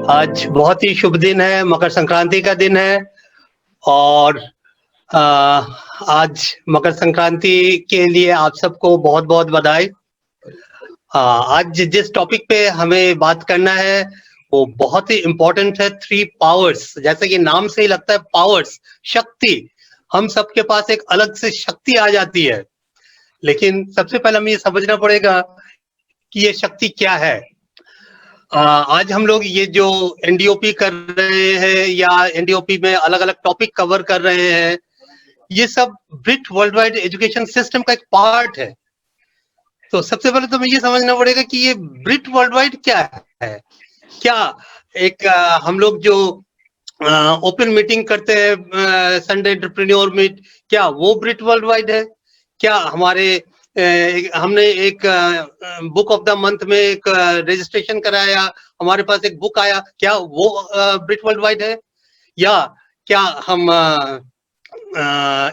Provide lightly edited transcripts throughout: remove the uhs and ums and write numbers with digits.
आज बहुत ही शुभ दिन है, मकर संक्रांति का दिन है और अ, आज मकर संक्रांति के लिए आप सबको बहुत-बहुत बधाई। आज जिस टॉपिक पे हमें बात करना है वो बहुत ही इम्पोर्टेंट है। 3 पावर्स, जैसे कि नाम से ही लगता है पावर्स, शक्ति। हम सबके पास एक अलग से शक्ति आ जाती है, लेकिन सबसे पहले हमें ये समझना पड़ेगा कि ये शक्ति क्या है। आज हम लोग ये जो एनडीओपी कर रहे हैं या एनडीओपी में अलग-अलग टॉपिक कवर कर रहे हैं, ये सब ब्रिट वर्ल्ड वाइड एजुकेशन सिस्टम का एक पार्ट है। तो सबसे पहले तो हमें ये समझना पड़ेगा कि ये ब्रिट वर्ल्ड वाइड क्या है। क्या एक हम लोग जो ओपन मीटिंग करते हैं, संडे एंटरप्रेन्योर मीट, क्या वो ब्रिट वर्ल्ड वाइड है? क्या हमारे हमने एक बुक ऑफ द मंथ में एक रजिस्ट्रेशन कराया, हमारे पास एक बुक आया, क्या वो ब्रिट वर्ल्ड वाइड है? या क्या हम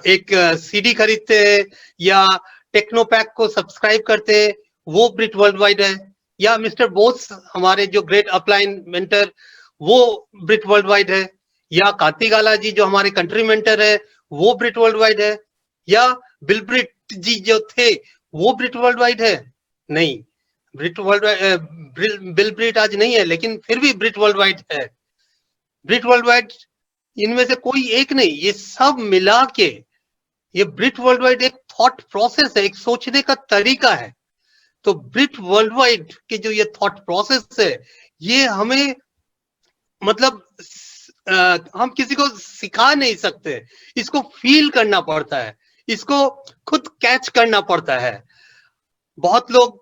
एक सीडी खरीदते हैं या टेक्नोपैक को सब्सक्राइब करते हैं, वो ब्रिट वर्ल्ड वाइड है? या मिस्टर बोस, हमारे जो ग्रेट अपलाइन मेंटर, वो ब्रिट वर्ल्ड वाइड है? या कार्तिगाला जी जो हमारे कंट्री मेंटर है, वो ब्रिट वर्ल्ड वाइड है? या बिल ब्रिट जी जो थे, वो ब्रिट वर्ल्ड वाइड है? नहीं, ब्रिट वर्ल्ड बिल ब्रिट आज नहीं है, लेकिन फिर भी ब्रिट वर्ल्ड वाइड है। ब्रिट वर्ल्ड वाइड इनमें से कोई एक नहीं, ये सब मिला के ये ब्रिट वर्ल्ड वाइड एक थॉट प्रोसेस है, एक सोचने का तरीका है। तो ब्रिट वर्ल्ड वाइड के जो ये थॉट प्रोसेस है, ये हमें मतलब हम किसी को सिखा नहीं सकते, इसको फील करना पड़ता है, इसको खुद कैच करना पड़ता है। बहुत लोग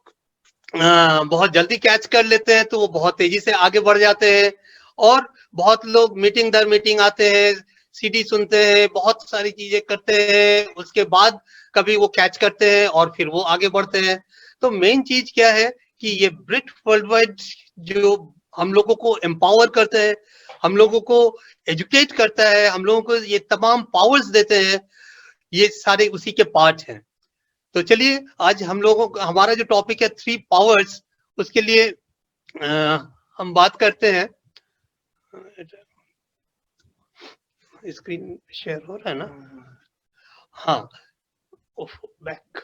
बहुत जल्दी कैच कर लेते हैं तो वो बहुत तेजी से आगे बढ़ जाते हैं, और बहुत लोग मीटिंग दर मीटिंग आते हैं, सीडी सुनते हैं, बहुत सारी चीजें करते हैं, उसके बाद कभी वो कैच करते हैं और फिर वो आगे बढ़ते हैं। तो मेन चीज क्या है कि ये ब्रिट वर्ल्ड वाइड जो हम लोगों को एम्पावर करते हैं, हम लोगों को एजुकेट करता है, हम लोगों को ये तमाम पावर्स देते हैं, ये सारे उसी के पार्ट हैं। तो चलिए आज हम लोगों का हमारा जो टॉपिक है 3 पावर्स, उसके लिए हम बात करते हैं। स्क्रीन शेयर हो रहा है ना? हाँ, बैक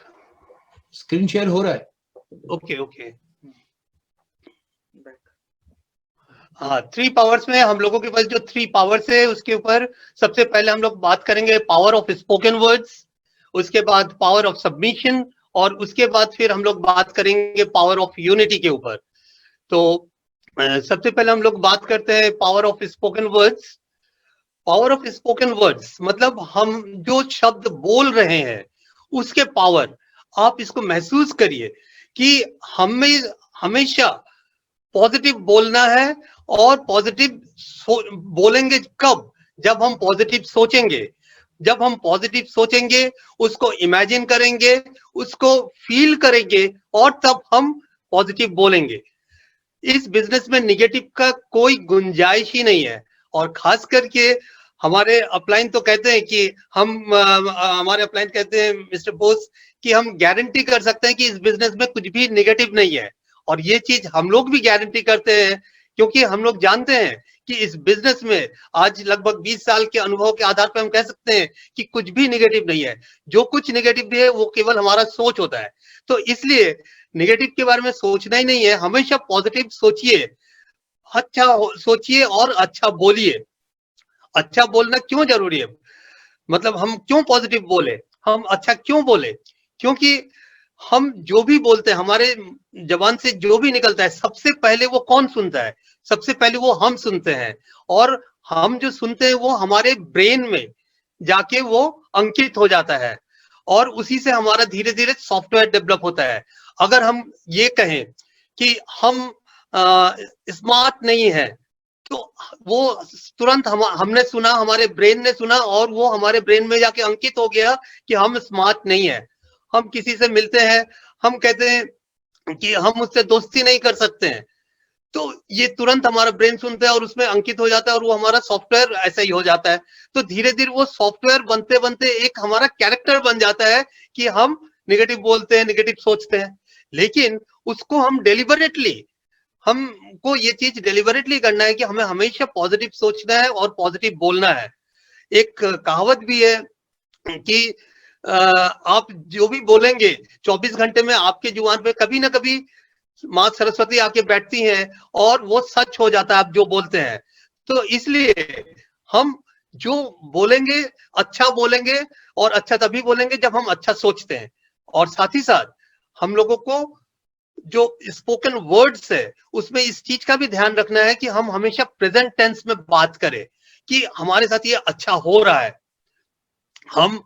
स्क्रीन शेयर हो रहा है। Okay okay. हाँ, 3 पावर्स में हम लोगों के पास जो 3 पावर्स है उसके ऊपर सबसे पहले हम लोग बात करेंगे पावर ऑफ स्पोकन वर्ड्स, उसके बाद पावर ऑफ सबमिशन, और उसके बाद फिर हम लोग बात करेंगे पावर ऑफ यूनिटी के ऊपर। तो सबसे पहले हम लोग बात करते हैं power of spoken words. Power of spoken words मतलब हम जो शब्द बोल रहे हैं उसके पावर। आप इसको महसूस करिए कि हमें हमेशा पॉजिटिव बोलना है, और पॉजिटिव बोलेंगे कब? जब हम पॉजिटिव सोचेंगे। जब हम पॉजिटिव सोचेंगे, उसको इमेजिन करेंगे, उसको फील करेंगे, और तब हम पॉजिटिव बोलेंगे। इस बिजनेस में निगेटिव का कोई गुंजाइश ही नहीं है। और खास करके हमारे अपलाइन तो कहते हैं कि हमारे अपलाइन कहते हैं मिस्टर बोस कि हम गारंटी कर सकते हैं कि इस बिजनेस में कुछ भी निगेटिव नहीं है। और ये चीज हम लोग भी गारंटी करते हैं, क्योंकि हम लोग जानते हैं कि इस बिजनेस में आज लगभग 20 साल के अनुभव के आधार पर हम कह सकते हैं कि कुछ भी निगेटिव नहीं है। जो कुछ निगेटिव भी है वो केवल हमारा सोच होता है। तो इसलिए निगेटिव के बारे में सोचना ही नहीं है, हमेशा पॉजिटिव सोचिए, अच्छा सोचिए और अच्छा बोलिए। अच्छा बोलना क्यों जरूरी है? मतलब हम क्यों पॉजिटिव बोले, हम अच्छा क्यों बोले? क्योंकि हम जो भी बोलते हैं, हमारे जबान से जो भी निकलता है, सबसे पहले वो कौन सुनता है? सबसे पहले वो हम सुनते हैं, और हम जो सुनते हैं वो हमारे ब्रेन में जाके वो अंकित हो जाता है, और उसी से हमारा धीरे धीरे सॉफ्टवेयर डेवलप होता है। अगर हम ये कहें कि हम स्मार्ट नहीं है, तो वो तुरंत हमने सुना, हमारे ब्रेन ने सुना, और वो हमारे ब्रेन में जाके अंकित हो गया कि हम स्मार्ट नहीं है। हम किसी से मिलते हैं, हम कहते हैं कि हम उससे दोस्ती नहीं कर सकते हैं, तो ये तुरंत हमारा ब्रेन सुनता है और उसमें अंकित हो जाता है, और वो हमारा सॉफ्टवेयर ऐसा ही हो जाता है। तो धीरे धीरे वो सॉफ्टवेयर बनते बनते एक हमारा कैरेक्टर बन जाता है कि हम निगेटिव बोलते हैं, निगेटिव सोचते हैं। लेकिन उसको हम डेलिबरेटली हमको ये चीज डेलिबरेटली करना है कि हमें हमेशा पॉजिटिव सोचना है और पॉजिटिव बोलना है। एक कहावत भी है कि आप जो भी बोलेंगे 24 घंटे में आपके जुबान पे कभी ना कभी माँ सरस्वती आके बैठती हैं और वो सच हो जाता है आप जो बोलते हैं। तो इसलिए हम जो बोलेंगे अच्छा बोलेंगे, और अच्छा तभी बोलेंगे जब हम अच्छा सोचते हैं। और साथ ही साथ हम लोगों को जो स्पोकन वर्ड्स है उसमें इस चीज का भी ध्यान रखना है कि हम हमेशा प्रेजेंट टेंस में बात करें कि हमारे साथ ये अच्छा हो रहा है। हम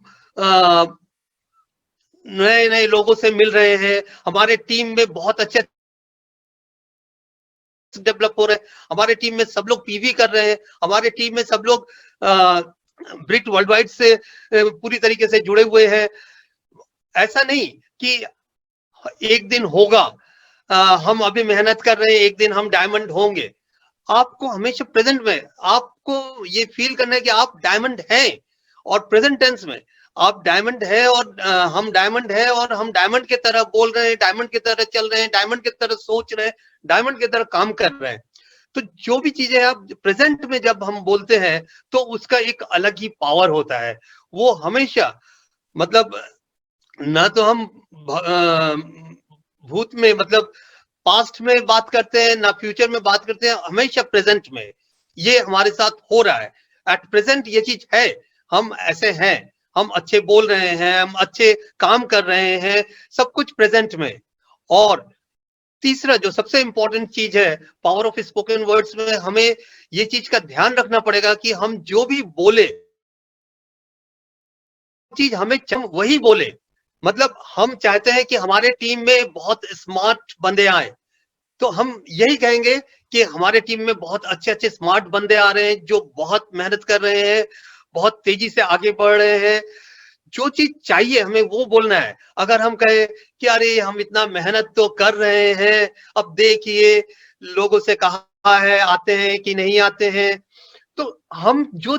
नए नए लोगों से मिल रहे हैं, हमारे टीम में बहुत अच्छे डेवलप हो रहे हैं, हमारे टीम में सब लोग पीवी कर रहे हैं, हमारे टीम में सब लोग ब्रिट वर्ल्ड वाइड से पूरी तरीके से जुड़े हुए हैं। ऐसा नहीं कि एक दिन होगा, हम अभी मेहनत कर रहे हैं, एक दिन हम डायमंड होंगे। आपको हमेशा प्रेजेंट में आपको ये फील करना है कि आप डायमंड हैं, और प्रेजेंट टेंस में आप डायमंड है, और हम डायमंड है, और हम डायमंड की तरह बोल रहे हैं, डायमंड की तरह चल रहे हैं, डायमंड की तरह सोच रहे हैं, डायमंड की तरह काम कर रहे हैं। तो जो भी चीजें आप प्रेजेंट में जब हम बोलते हैं तो उसका एक अलग ही पावर होता है। वो हमेशा मतलब ना तो हम भूत में मतलब पास्ट में बात करते हैं, ना फ्यूचर में बात करते हैं, हमेशा प्रेजेंट में ये हमारे साथ हो रहा है। एट प्रेजेंट ये चीज है, हम ऐसे हैं, हम अच्छे बोल रहे हैं, हम अच्छे काम कर रहे हैं, सब कुछ प्रेजेंट में। और तीसरा जो सबसे इंपॉर्टेंट चीज है पावर ऑफ स्पोकन वर्ड्स में, हमें ये चीज का ध्यान रखना पड़ेगा कि हम जो भी बोले चीज हमें वही बोले। मतलब हम चाहते हैं कि हमारे टीम में बहुत स्मार्ट बंदे आए, तो हम यही कहेंगे कि हमारे टीम में बहुत अच्छे अच्छे स्मार्ट बंदे आ रहे हैं जो बहुत मेहनत कर रहे हैं, बहुत तेजी से आगे बढ़ रहे हैं। जो चीज चाहिए हमें वो बोलना है। अगर हम कहें कि अरे हम इतना मेहनत तो कर रहे हैं, अब देखिए लोगों से कहा है आते हैं कि नहीं आते हैं, तो हम जो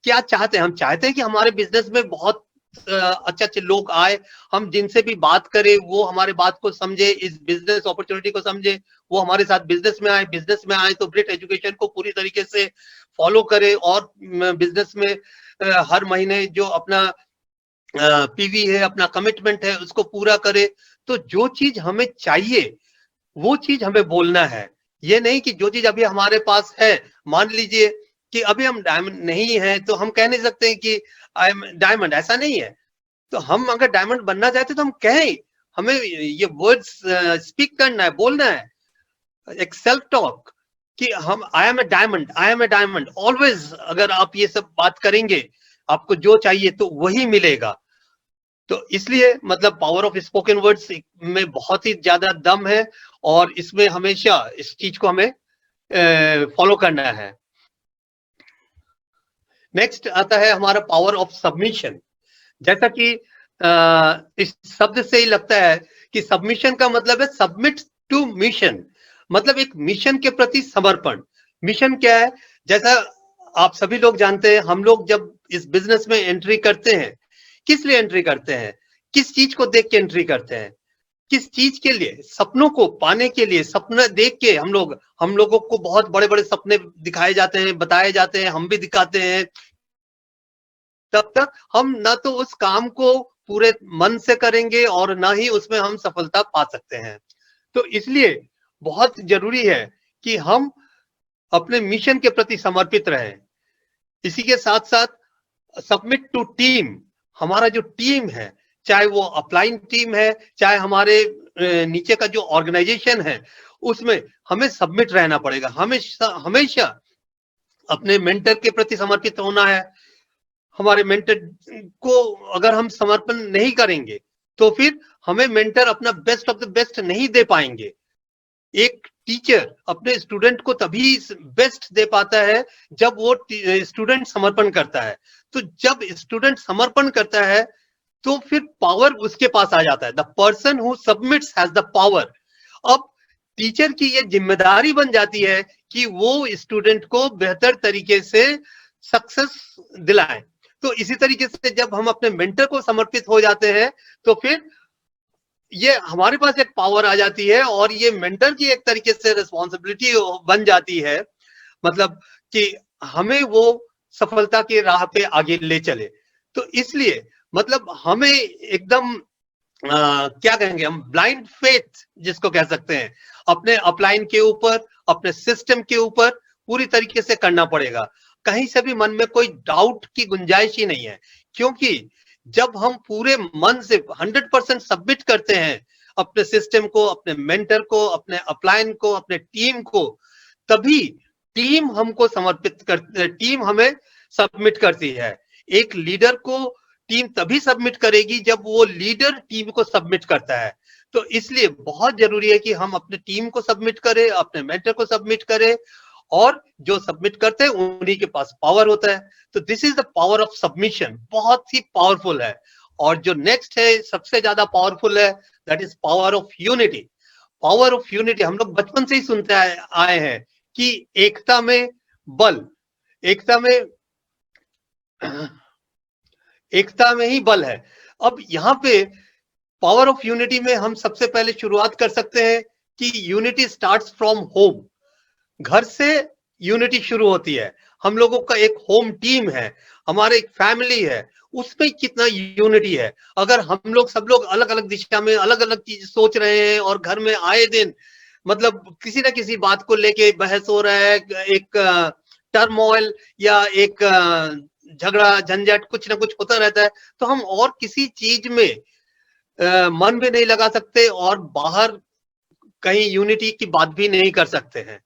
क्या चाहते हैं, हम चाहते हैं कि हमारे बिजनेस में बहुत अच्छे अच्छे लोग आए, हम जिनसे भी बात करें वो हमारे बात को समझे, इस बिजनेस अपॉर्चुनिटी को समझे, वो हमारे साथ बिजनेस में आए तो ग्रेट एजुकेशन को पूरी तरीके से फॉलो करे, और बिजनेस में हर महीने जो अपना पीवी है, अपना कमिटमेंट है, उसको पूरा करे। तो जो चीज हमें चाहिए वो चीज हमें बोलना है। ये नहीं कि जो चीज अभी हमारे पास है, मान लीजिए कि अभी हम डायमंड नहीं है तो हम कह नहीं सकते कि आई एम डायमंड, ऐसा नहीं है। तो हम अगर डायमंड बनना चाहते तो हम कहें, हमें ये वर्ड्स स्पीक करना है, बोलना है, एक सेल्फ टॉक कि हम I am a diamond, I am a diamond always. अगर आप ये सब बात करेंगे आपको जो चाहिए तो वही मिलेगा। तो इसलिए मतलब पावर ऑफ स्पोकन वर्ड्स में बहुत ही ज्यादा दम है, और इसमें हमेशा इस चीज को हमें फॉलो करना है। नेक्स्ट आता है हमारा पावर ऑफ सबमिशन। जैसा कि इस शब्द से ही लगता है कि सबमिशन का मतलब है सबमिट टू मिशन, मतलब एक मिशन के प्रति समर्पण। मिशन क्या है? जैसा आप सभी लोग जानते हैं, हम लोग जब इस बिजनेस में एंट्री करते हैं, किस लिए एंट्री करते हैं, किस चीज को देख के एंट्री करते हैं, किस चीज के लिए? सपनों को पाने के लिए। सपना देख के हम लोगों को बहुत बड़े बड़े सपने दिखाए जाते हैं, बताए जाते हैं, हम भी दिखाते हैं। तब तक हम ना तो उस काम को पूरे मन से करेंगे और ना ही उसमें हम सफलता पा सकते हैं। तो इसलिए बहुत जरूरी है कि हम अपने मिशन के प्रति समर्पित रहें। इसी के साथ साथ सबमिट टू टीम। हमारा जो टीम है, चाहे वो अपलाइन टीम है, चाहे हमारे नीचे का जो ऑर्गेनाइजेशन है, उसमें हमें सबमिट रहना पड़ेगा। हमेशा हमेशा अपने मेंटर के प्रति समर्पित होना है। हमारे मेंटर को अगर हम समर्पण नहीं करेंगे तो फिर हमें मेंटर अपना बेस्ट ऑफ द बेस्ट नहीं दे पाएंगे। एक टीचर अपने स्टूडेंट को तभी बेस्ट दे पाता है जब वो स्टूडेंट समर्पण करता है। तो जब स्टूडेंट समर्पण करता है तो फिर पावर उसके पास आ जाता है। The person who submits has the power. अब टीचर की ये जिम्मेदारी बन जाती है कि वो स्टूडेंट को बेहतर तरीके से सक्सेस दिलाएं। तो इसी तरीके से जब हम अपने मेंटर को समर्पित हो जाते हैं तो फिर ये हमारे पास एक पावर आ जाती है और ये मेंटर की एक तरीके से रिस्पॉन्सिबिलिटी बन जाती है, मतलब कि हमें वो सफलता की राह पे आगे ले चले। तो इसलिए मतलब हमें एकदम क्या कहेंगे हम, ब्लाइंड फेथ जिसको कह सकते हैं, अपने अपलाइन के ऊपर, अपने सिस्टम के ऊपर पूरी तरीके से करना पड़ेगा। कहीं से भी मन में कोई डाउट की गुंजाइश ही नहीं है, क्योंकि जब हम पूरे मन से 100% सबमिट करते हैं अपने सिस्टम को, अपने मेंटर को, अपने अपलाइन को, अपने टीम को, तभी टीम हमको समर्पित कर, टीम हमें सबमिट करती है। एक लीडर को टीम तभी सबमिट करेगी जब वो लीडर टीम को सबमिट करता है। तो इसलिए बहुत जरूरी है कि हम अपने टीम को सबमिट करें, अपने मेंटर को सबमिट करें, और जो सबमिट करते हैं उन्हीं के पास पावर होता है। तो this is the power of submission, बहुत ही पावरफुल है। और जो नेक्स्ट है सबसे ज्यादा पावरफुल है, that is power of unity. Power of unity हम लोग बचपन से ही सुनते आए हैं कि एकता में बल, एकता में एकता में ही बल है। अब यहाँ पे पावर ऑफ यूनिटी में हम सबसे पहले शुरुआत कर सकते हैं कि यूनिटी स्टार्ट्स फ्रॉम होम। घर से यूनिटी शुरू होती है। हम लोगों का एक होम टीम है, हमारे एक फैमिली है, उसमें कितना यूनिटी है। अगर हम लोग सब लोग अलग अलग दिशा में अलग अलग चीज सोच रहे हैं और घर में आए दिन मतलब किसी ना किसी बात को लेके बहस हो रहा है, एक टर्मोइल या एक झगड़ा झंझट कुछ ना कुछ होता रहता है, तो हम और किसी चीज में मन भी नहीं लगा सकते और बाहर कहीं यूनिटी की बात भी नहीं कर सकते हैं।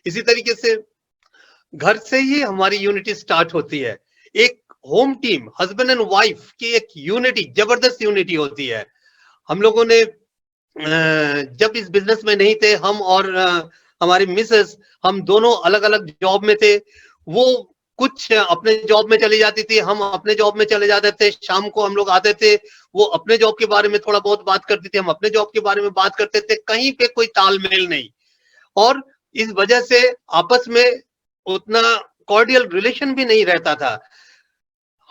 इसी तरीके से घर से ही हमारी यूनिटी स्टार्ट होती है। एक home team, husband and wife की एक यूनिटी, जबरदस्त यूनिटी होती है। हम लोगों ने जब इस बिजनेस में नहीं थे, हम और हमारी मिसेस, हम दोनों अलग अलग जॉब में थे। वो कुछ अपने जॉब में चली जाती थी, हम अपने जॉब में चले जाते थे। शाम को हम लोग आते थे, वो अपने जॉब के बारे में थोड़ा बहुत बात करती थी, हम अपने जॉब के बारे में बात करते थे। कहीं पे कोई तालमेल नहीं, और इस वजह से आपस में उतना कॉर्डियल रिलेशन भी नहीं रहता था।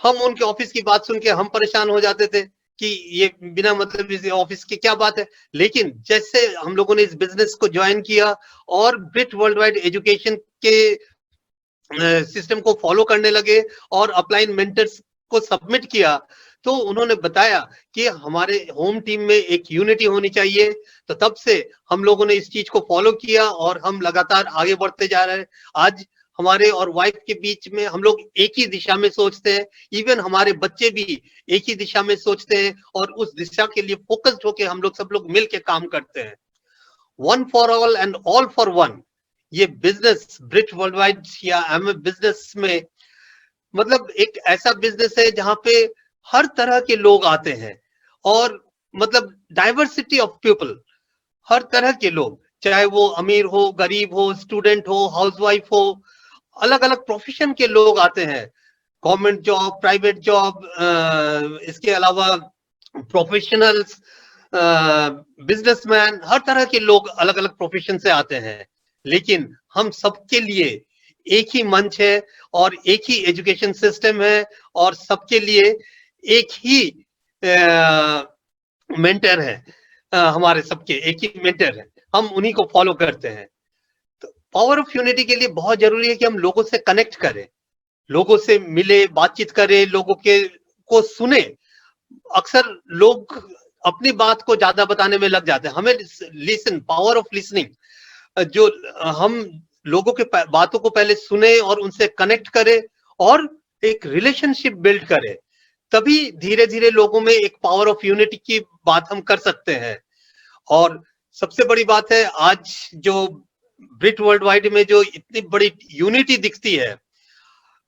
हम उनके ऑफिस की बात सुन के हम परेशान हो जाते थे कि ये बिना मतलब इस ऑफिस की क्या बात है। लेकिन जैसे हम लोगों ने इस बिजनेस को ज्वाइन किया और ब्रिट वर्ल्ड वाइड एजुकेशन के सिस्टम को फॉलो करने लगे और अपलाइन मेंटर्स को सबमिट किया, तो उन्होंने बताया कि हमारे होम टीम में एक यूनिटी होनी चाहिए। तो तब से हम लोगों ने इस चीज को फॉलो किया और हम लगातार आगे बढ़ते जा रहे हैं। आज हमारे और वाइफ के बीच में हम लोग एक ही दिशा में सोचते हैं, इवन हमारे बच्चे भी एक ही दिशा में सोचते हैं और उस दिशा के लिए फोकस्ड होकर हम लोग सब लोग मिलकर काम करते हैं। One for all and all for one, ये बिजनेस ब्रिट वर्ल्ड वाइड या एम बिजनेस में मतलब एक ऐसा बिजनेस है जहां पे हर तरह के लोग आते हैं, और मतलब डाइवर्सिटी ऑफ पीपल, हर तरह के लोग, चाहे वो अमीर हो, गरीब हो, स्टूडेंट हो, हाउसवाइफ हो, अलग अलग प्रोफेशन के लोग आते हैं। गवर्नमेंट जॉब, प्राइवेट जॉब, इसके अलावा प्रोफेशनल्स, बिजनेसमैन, हर तरह के लोग अलग अलग प्रोफेशन से आते हैं। लेकिन हम सबके लिए एक ही मंच है और एक ही एजुकेशन सिस्टम है और सबके लिए एक ही मेंटर है। हमारे सबके एक ही मेंटर है, हम उन्हीं को फॉलो करते हैं। तो पावर ऑफ यूनिटी के लिए बहुत जरूरी है कि हम लोगों से कनेक्ट करें, लोगों से मिले, बातचीत करें, लोगों के को सुने। अक्सर लोग अपनी बात को ज्यादा बताने में लग जाते हैं। हमें लिसन, पावर ऑफ लिसनिंग, जो हम लोगों के बातों को पहले सुने और उनसे कनेक्ट करें और एक रिलेशनशिप बिल्ड करें, तभी धीरे धीरे लोगों में एक पावर ऑफ यूनिटी की बात हम कर सकते हैं। और सबसे बड़ी बात है, आज जो ब्रिट वर्ल्ड वाइड में जो इतनी बड़ी यूनिटी दिखती है,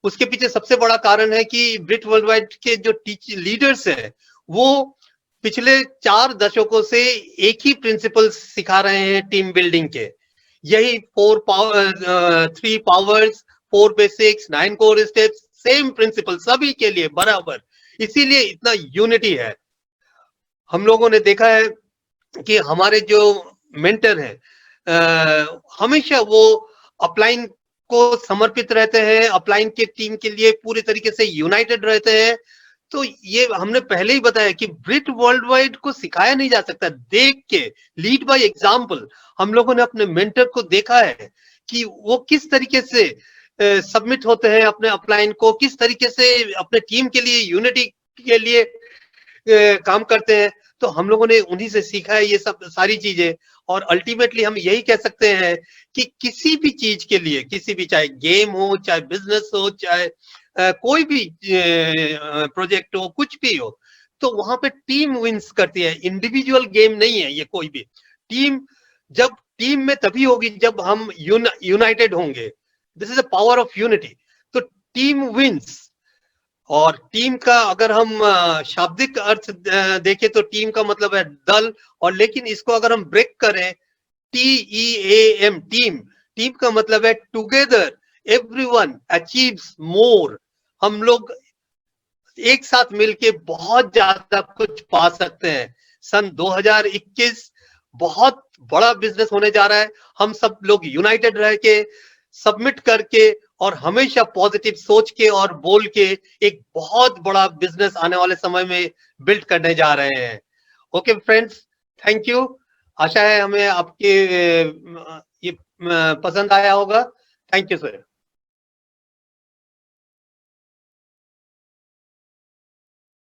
उसके पीछे सबसे बड़ा कारण है कि ब्रिट वर्ल्ड वाइड के जो लीडर्स हैं, वो पिछले 4 दशकों से एक ही प्रिंसिपल सिखा रहे हैं टीम बिल्डिंग के। यही 3 powers, 4 basics, 9 core steps, same principle सभी के लिए बराबर, इसीलिए इतना यूनिटी है। हम लोगों ने देखा है कि हमारे जो मेंटर हैं, हमेशा वो अपलाइन को समर्पित रहते हैं, अपलाइन के टीम के लिए पूरी तरीके से यूनाइटेड रहते हैं। तो ये हमने पहले ही बताया कि ब्रिट वर्ल्ड वाइड को सिखाया नहीं जा सकता, देख के, लीड बाय एग्जाम्पल। हम लोगों ने अपने मेंटर को देखा है कि वो किस तरीके से सबमिट होते हैं अपने अपलाइन को, किस तरीके से अपने टीम के लिए, यूनिटी के लिए काम करते हैं। तो हम लोगों ने उन्हीं से सीखा है ये सब सारी चीजें। और अल्टीमेटली हम यही कह सकते हैं कि किसी भी चीज के लिए, किसी भी, चाहे गेम हो, चाहे बिजनेस हो, चाहे कोई भी प्रोजेक्ट हो, कुछ भी हो, तो वहां पे टीम विंस करती है, इंडिविजुअल गेम नहीं है ये कोई भी। टीम, जब टीम में तभी होगी जब हम यूनाइटेड होंगे। This is the power of unity. तो टीम विंस। और टीम का अगर हम शाब्दिक अर्थ देखें तो टीम का मतलब है दल, और लेकिन इसको अगर हम ब्रेक करें, TEAM, टीम, टीम का मतलब है टुगेदर एवरीवन अचीव्स मोर। हम लोग एक साथ मिलके बहुत ज्यादा कुछ पा सकते हैं। सन 2021 बहुत बड़ा बिजनेस होने जा रहा है। हम सब लोग यूनाइटेड रह के, सबमिट करके, और हमेशा पॉजिटिव सोच के और बोल के एक बहुत बड़ा बिजनेस आने वाले समय में बिल्ड करने जा रहे हैं। Okay friends, thank you. आशा है हमें आपके ये पसंद आया होगा। Thank you sir.